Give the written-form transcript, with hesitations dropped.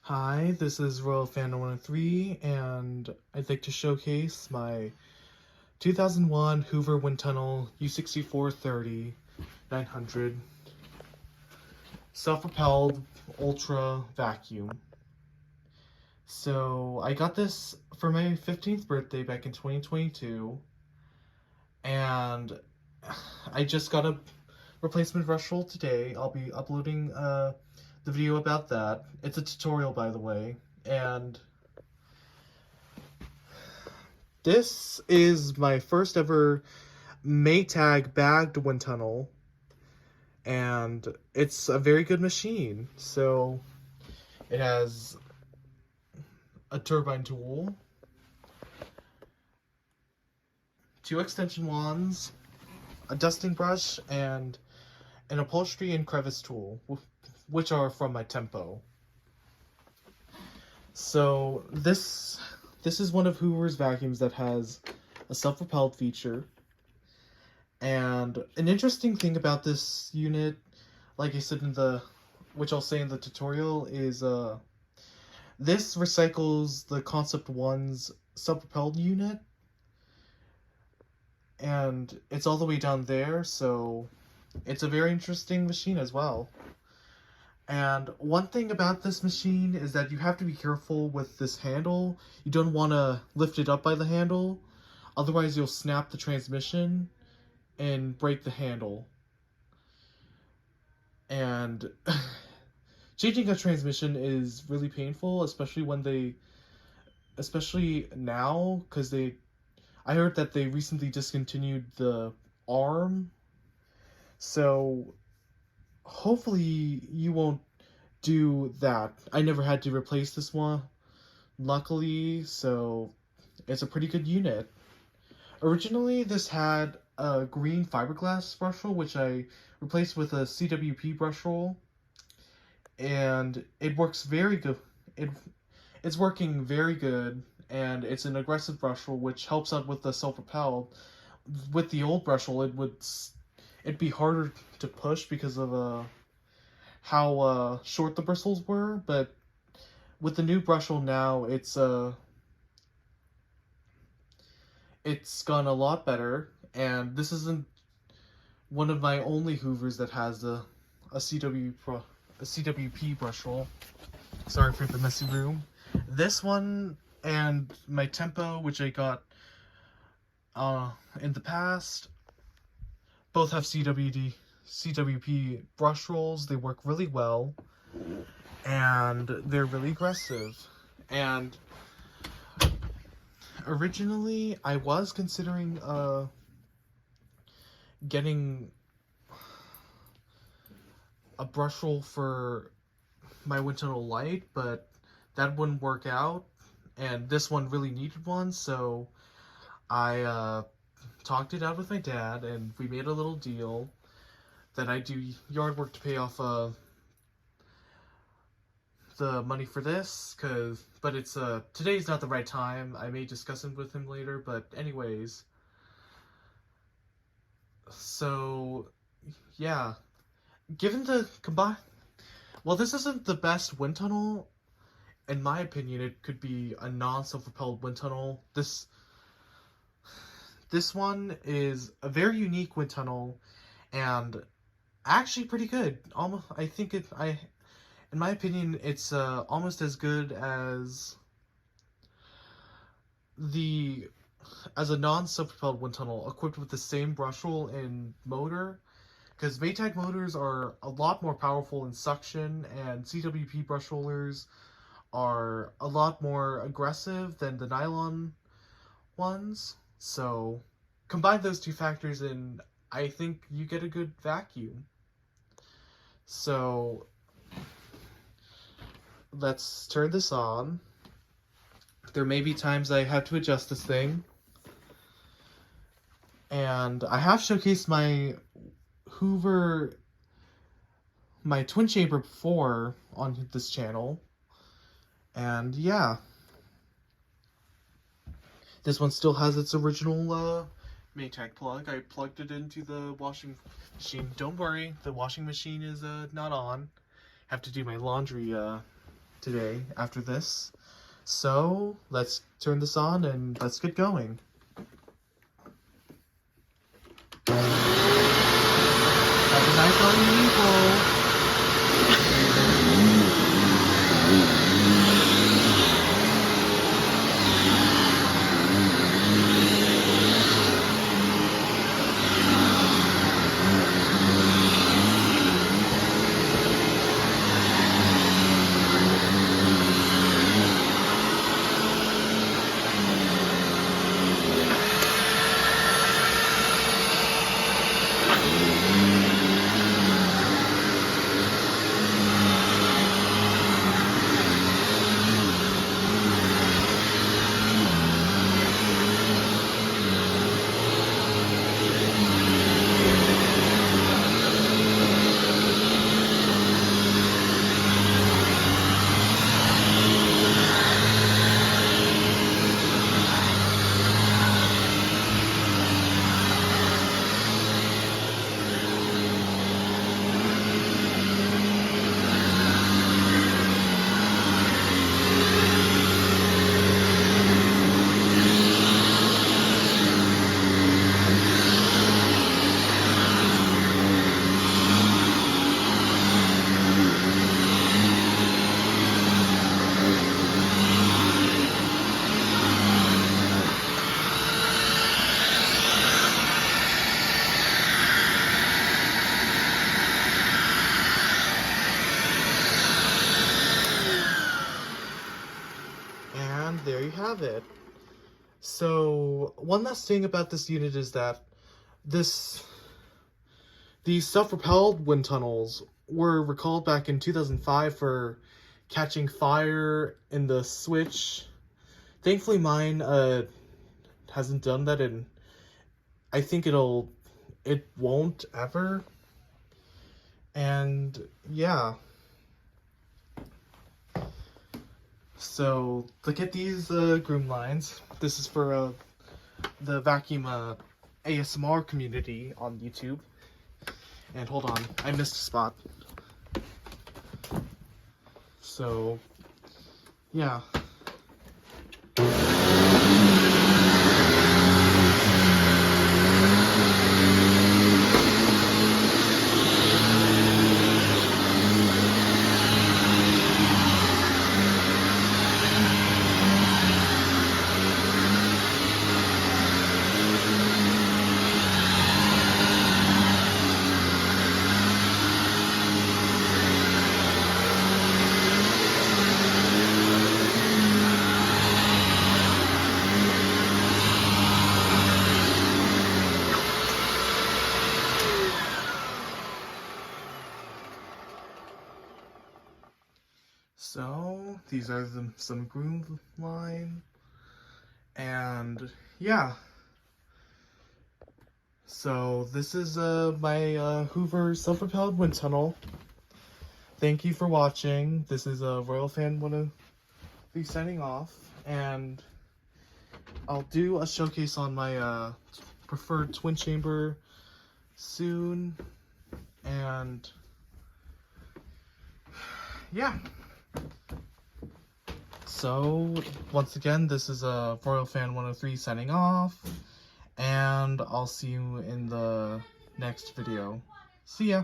Hi, this is Royal Fan 103, and I'd like to showcase my 2001 Hoover Windtunnel U6430-900 self-propelled ultra vacuum. So I got this for my 15th birthday back in 2022, and I just got a replacement brush roll today. I'll be uploading the video about that. It's a tutorial, by the way, and this is my first ever Maytag bagged wind tunnel, and it's a very good machine. So it has a turbine tool, 2 extension wands, a dusting brush, and an upholstery and crevice tool, which are from my Tempo. So this is one of Hoover's vacuums that has a self-propelled feature. And an interesting thing about this unit, like I said which I'll say in the tutorial, is this recycles the Concept 1's self-propelled unit, and it's all the way down there, so it's a very interesting machine as well. And one thing about this machine is that you have to be careful with this handle. You don't want to lift it up by the handle, otherwise you'll snap the transmission and break the handle. And changing a transmission is really painful, especially now, because I heard that they recently discontinued the arm. So hopefully you won't do that. I never had to replace this one, luckily, so it's a pretty good unit. Originally, this had a green fiberglass brush roll, which I replaced with a CWP brush roll, and it works very good. It's working very good, and it's an aggressive brush roll, which helps out with the self-propelled. With the old brush roll, it'd be harder to push because of how short the bristles were, but with the new brush roll now, it's gone a lot better, and this isn't one of my only Hoovers that has a CWP brush roll. Sorry for the messy room. This one and my Tempo, which I got in the past, both have CWP brush rolls. They work really well, and they're really aggressive. And originally, I was considering getting a brush roll for my wind tunnel light, but that wouldn't work out, and this one really needed one, so I talked it out with my dad, and we made a little deal that I do yard work to pay off the money for this, but it's today's not the right time. I may discuss it with him later, but anyways. So yeah, given the well, this isn't the best wind tunnel. In my opinion, it could be a non-self-propelled wind tunnel. This one is a very unique wind tunnel, and actually pretty good. Almost, I think in my opinion, it's almost as good as a non-self-propelled wind tunnel equipped with the same brush roll and motor, because Maytag motors are a lot more powerful in suction, and CWP brush rollers are a lot more aggressive than the nylon ones. So combine those two factors and I think you get a good vacuum. So let's turn this on. There may be times I have to adjust this thing. And I have showcased my Hoover, my twin chamber before on this channel. And yeah. This one still has its original Maytag plug. I plugged it into the washing machine. Don't worry, the washing machine is not on. Have to do my laundry today after this. So let's turn this on and let's get going. Have a nice all you people. And there you have it. So one last thing about this unit is that these self-propelled wind tunnels were recalled back in 2005 for catching fire in the switch. Thankfully mine hasn't done that, and I think it won't ever. And yeah. So look at these groom lines. This is for the vacuum ASMR community on YouTube. And hold on, I missed a spot. So yeah. So these are some groom line, and yeah. So this is my Hoover self-propelled wind tunnel. Thank you for watching. This is Royal Fan 103 signing off, and I'll do a showcase on my preferred twin chamber soon, and yeah. So once again, this is Royal Fan 103 signing off, and I'll see you in the next video. See ya!